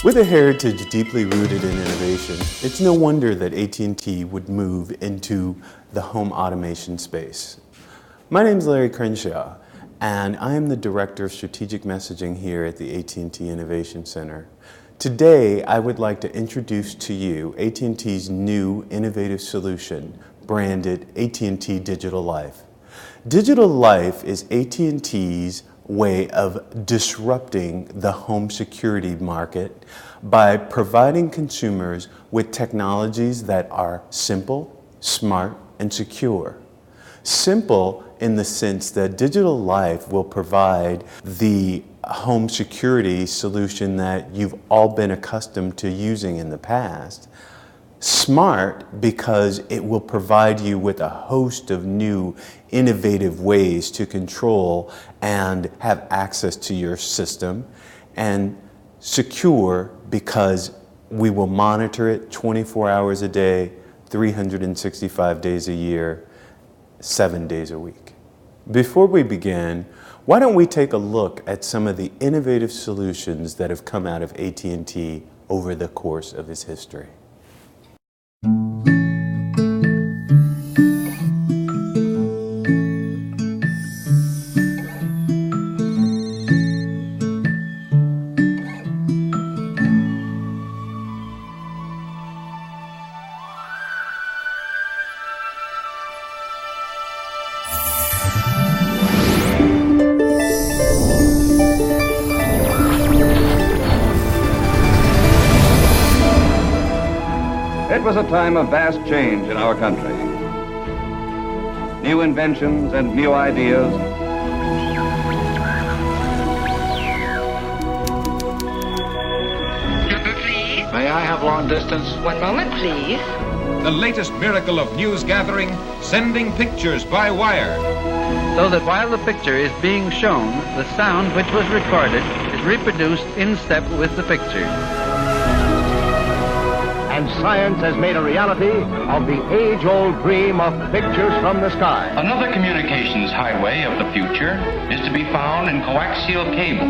With a heritage deeply rooted in innovation, it's no wonder that AT&T would move into the home automation space. My name is Larry Crenshaw, and I am the Director of Strategic Messaging here at the AT&T Innovation Center. Today, I would like to introduce to you AT&T's new innovative solution, branded AT&T Digital Life. Digital Life is AT&T's way of disrupting the home security market by providing consumers with technologies that are simple, smart, and secure. Simple in the sense that Digital Life will provide the home security solution that you've all been accustomed to using in the past. Smart because it will provide you with a host of new innovative ways to control and have access to your system. And secure because we will monitor it 24 hours a day, 365 days a year, 7 days a week. Before we begin, why don't we take a look at some of the innovative solutions that have come out of AT&T over the course of its history. It was a time of vast change in our country. New inventions and new ideas. Number, please. May I have long distance? 1 moment, please. The latest miracle of news gathering, sending pictures by wire. So that while the picture is being shown, the sound which was recorded is reproduced in step with the picture. And science has made a reality of the age-old dream of pictures from the sky. Another communications highway of the future is to be found in coaxial cable.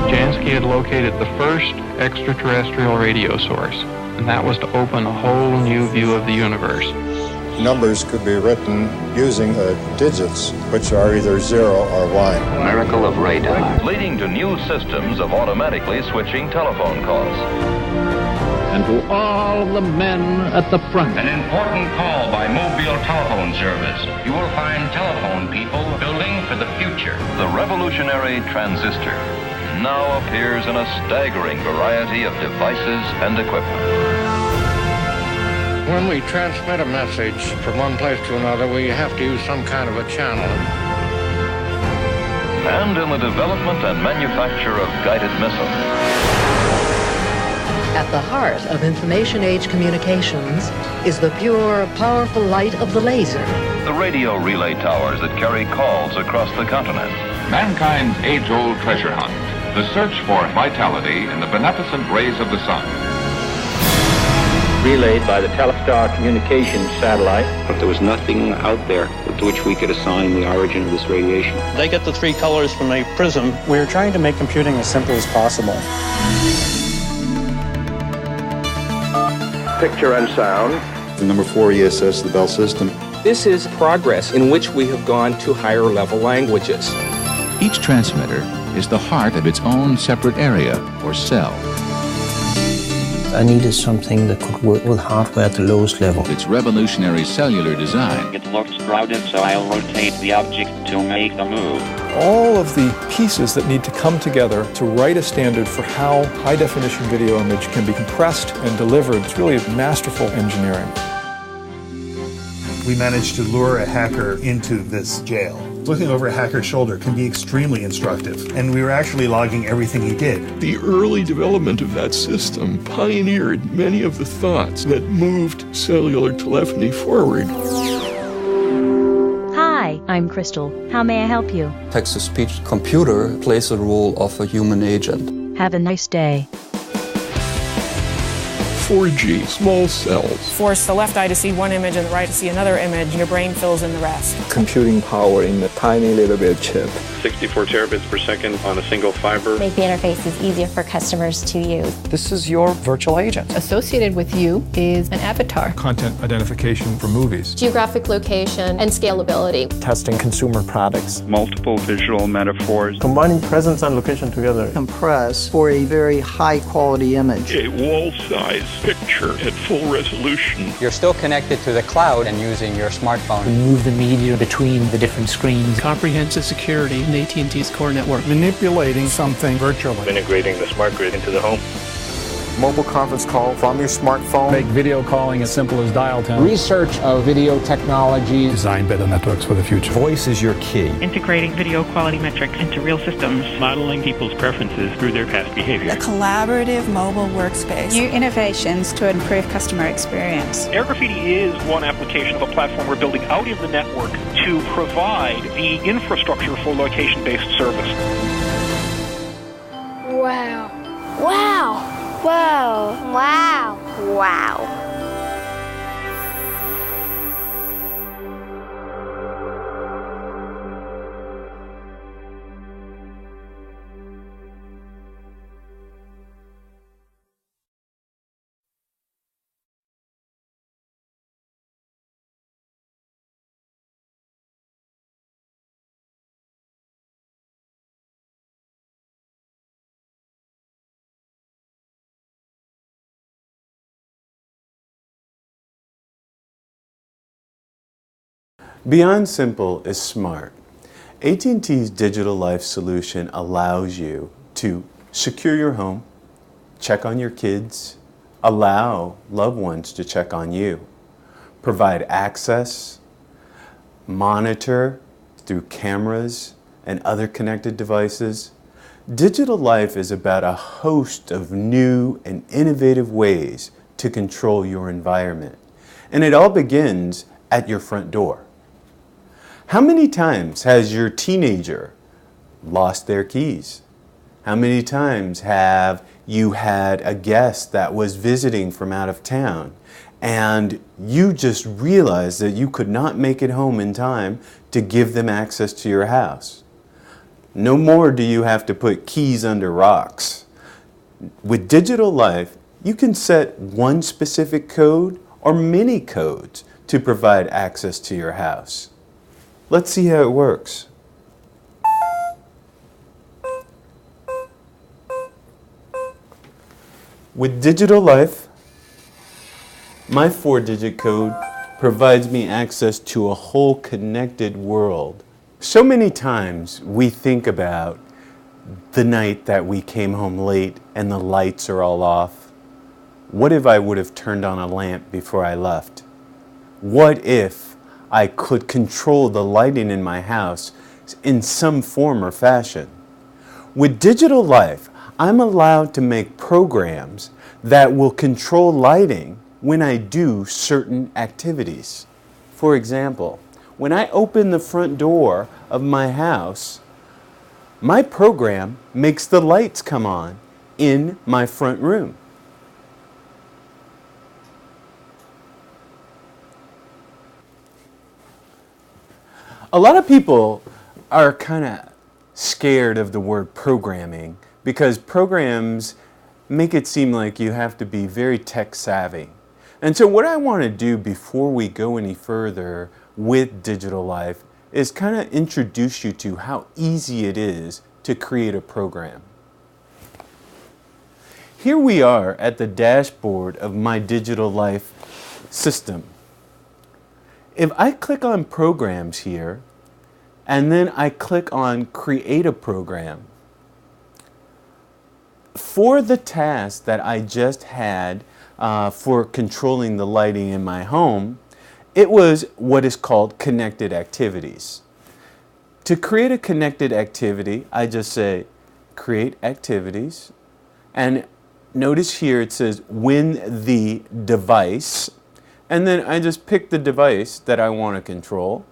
Jansky had located the first extraterrestrial radio source, and that was to open a whole new view of the universe. Numbers could be written using digits, which are either 0 or 1. Miracle of radar. Leading to new systems of automatically switching telephone calls. And to all the men at the front. An important call by mobile telephone service. You will find telephone people building for the future. The revolutionary transistor now appears in a staggering variety of devices and equipment. When we transmit a message from one place to another, we have to use some kind of a channel. And in the development and manufacture of guided missiles. At the heart of information age communications is the pure, powerful light of the laser. The radio relay towers that carry calls across the continent. Mankind's age-old treasure hunt. The search for vitality in the beneficent rays of the sun. Relayed by the Telstar communications satellite. But there was nothing out there to which we could assign the origin of this radiation. They get the 3 colors from a prism. We're trying to make computing as simple as possible. Picture and sound. The number 4 ESS, the Bell system. This is progress in which we have gone to higher level languages. Each transmitter is the heart of its own separate area or cell. I needed something that could work with hardware at the lowest level. Its revolutionary cellular design. It looks crowded, so I'll rotate the object to make the move. All of the pieces that need to come together to write a standard for how high-definition video image can be compressed and delivered. It's really masterful engineering. We managed to lure a hacker into this jail. Looking over a hacker's shoulder can be extremely instructive, and we were actually logging everything he did. The early development of that system pioneered many of the thoughts that moved cellular telephony forward. Hi, I'm Crystal. How may I help you? Text-to-speech computer plays the role of a human agent. Have a nice day. 4G, small cells. Force the left eye to see one image and the right to see another image, and your brain fills in the rest. Computing power in a tiny little bit chip. 64 terabits per second on a single fiber. Make the interfaces easier for customers to use. This is your virtual agent. Associated with you is an avatar. Content identification for movies. Geographic location and scalability. Testing consumer products. Multiple visual metaphors. Combining presence and location together. Compress for a very high quality image. A wall-size picture at full resolution. You're still connected to the cloud and using your smartphone. Move the media between the different screens. Comprehensive security in AT&T's core network. Manipulating something virtually. Integrating the smart grid into the home. Mobile conference call from your smartphone. Make video calling as simple as dial tone. Research of video technology. Design better networks for the future. Voice is your key. Integrating video quality metrics into real systems. Modeling people's preferences through their past behavior. A collaborative mobile workspace. New innovations to improve customer experience. Air Graffiti is one application of a platform we're building out in the network to provide the infrastructure for location-based service. Wow. Wow. Whoa! Wow! Wow! Beyond simple is smart. AT&T's Digital Life solution allows you to secure your home, check on your kids, allow loved ones to check on you, provide access, monitor through cameras and other connected devices. Digital Life is about a host of new and innovative ways to control your environment. And it all begins at your front door. How many times has your teenager lost their keys? How many times have you had a guest that was visiting from out of town and you just realized that you could not make it home in time to give them access to your house? No more do you have to put keys under rocks. With Digital Life, you can set one specific code or many codes to provide access to your house. Let's see how it works. With Digital Life, my 4-digit code provides me access to a whole connected world. So many times we think about the night that we came home late and the lights are all off. What if I would have turned on a lamp before I left? What if I could control the lighting in my house in some form or fashion? With Digital Life, I'm allowed to make programs that will control lighting when I do certain activities. For example, when I open the front door of my house, my program makes the lights come on in my front room. A lot of people are kind of scared of the word programming because programs make it seem like you have to be very tech savvy. And so what I want to do before we go any further with Digital Life is kind of introduce you to how easy it is to create a program. Here we are at the dashboard of my Digital Life system. If I click on Programs here, and then I click on Create a Program, for the task that I just had for controlling the lighting in my home, it was what is called Connected Activities. To create a connected activity, I just say Create Activities, and notice here it says when the device, and then I just pick the device that I want to control.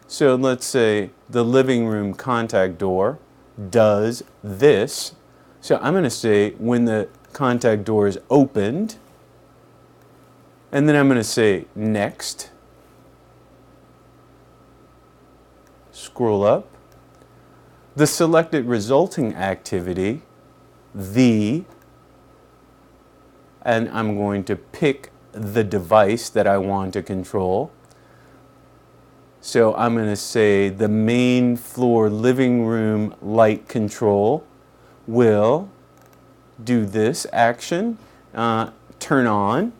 So let's say the living room contact door does this. So I'm going to say when the contact door is opened, And then I'm going to say next. Scroll up. The selected resulting activity, and I'm going to pick the device that I want to control. So I'm going to say the main floor living room light control will do this action, turn on.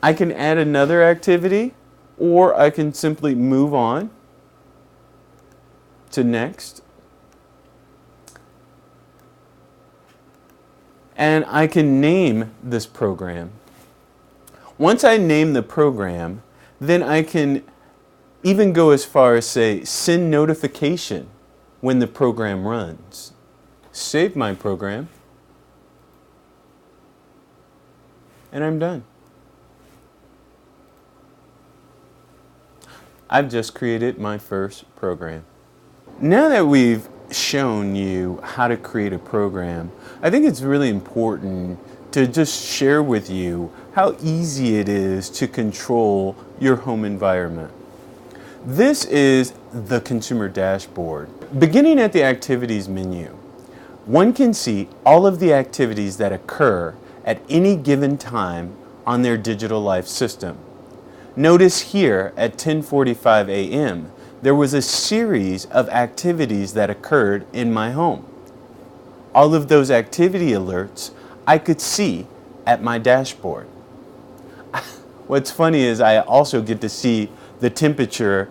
I can add another activity, or I can simply move on to next. And I can name this program. Once I name the program, then I can even go as far as say, send notification when the program runs. Save my program. And I'm done. I've just created my first program. Now that we've shown you how to create a program, I think it's really important to just share with you how easy it is to control your home environment. This is the consumer dashboard. Beginning at the activities menu, one can see all of the activities that occur at any given time on their digital life system. Notice here at 10:45 a.m. there was a series of activities that occurred in my home. All of those activity alerts I could see at my dashboard. What's funny is I also get to see the temperature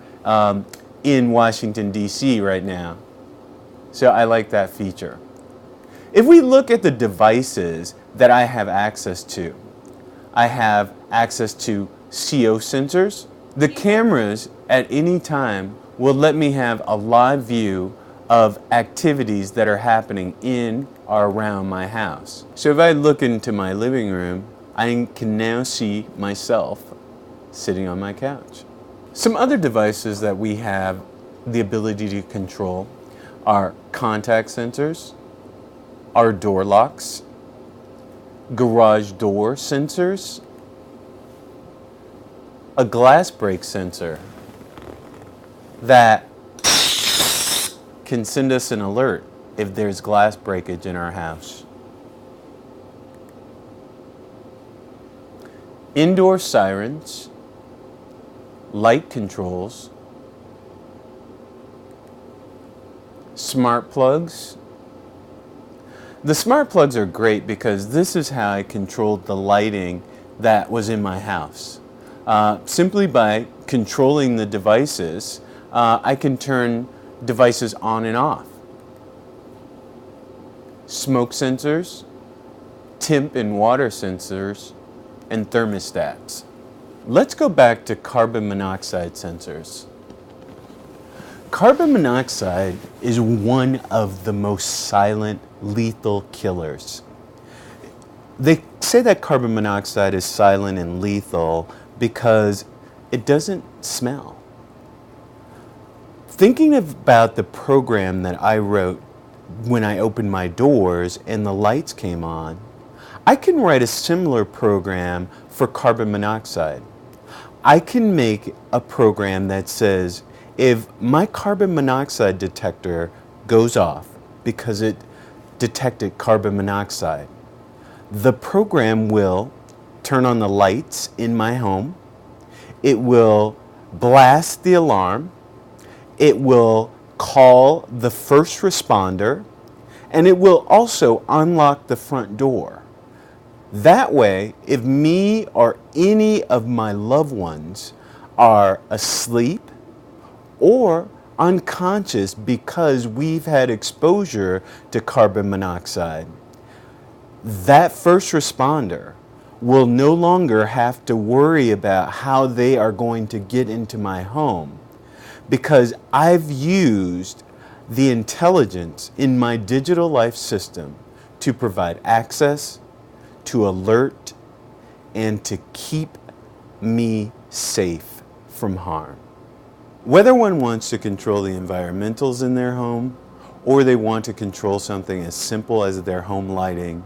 in Washington, D.C. right now. So I like that feature. If we look at the devices that I have access to, I have access to CO sensors. The cameras at any time will let me have a live view of activities that are happening in or around my house. So if I look into my living room, I can now see myself sitting on my couch. Some other devices that we have the ability to control are contact sensors, our door locks, garage door sensors, a glass break sensor that can send us an alert if there's glass breakage in our house. Indoor sirens, light controls, smart plugs. The smart plugs are great because this is how I controlled the lighting that was in my house. Simply by controlling the devices, I can turn devices on and off. Smoke sensors, temp and water sensors, and thermostats. Let's go back to carbon monoxide sensors. Carbon monoxide is one of the most silent, lethal killers. They say that carbon monoxide is silent and lethal because it doesn't smell. Thinking about the program that I wrote when I opened my doors and the lights came on, I can write a similar program for carbon monoxide. I can make a program that says, if my carbon monoxide detector goes off because it detected carbon monoxide, the program will turn on the lights in my home, it will blast the alarm, it will call the first responder, and it will also unlock the front door. That way, if me or any of my loved ones are asleep or unconscious because we've had exposure to carbon monoxide, that first responder will no longer have to worry about how they are going to get into my home because I've used the intelligence in my digital life system to provide access, to alert, and to keep me safe from harm. Whether one wants to control the environmentals in their home or they want to control something as simple as their home lighting,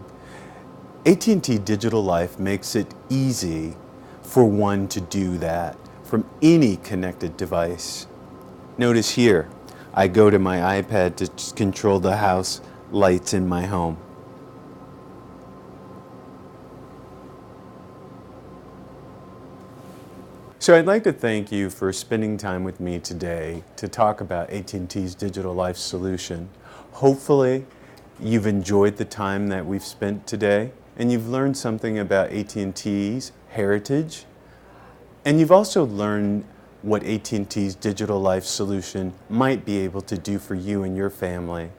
AT&T Digital Life makes it easy for one to do that from any connected device. Notice here, I go to my iPad to control the house lights in my home. So I'd like to thank you for spending time with me today to talk about AT&T's Digital Life solution. Hopefully, you've enjoyed the time that we've spent today, and you've learned something about AT&T's heritage, and you've also learned what AT&T's Digital Life solution might be able to do for you and your family.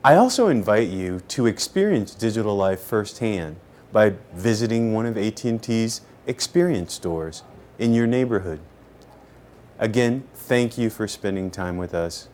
I also invite you to experience Digital Life firsthand by visiting one of AT&T's experience stores in your neighborhood. Again, thank you for spending time with us.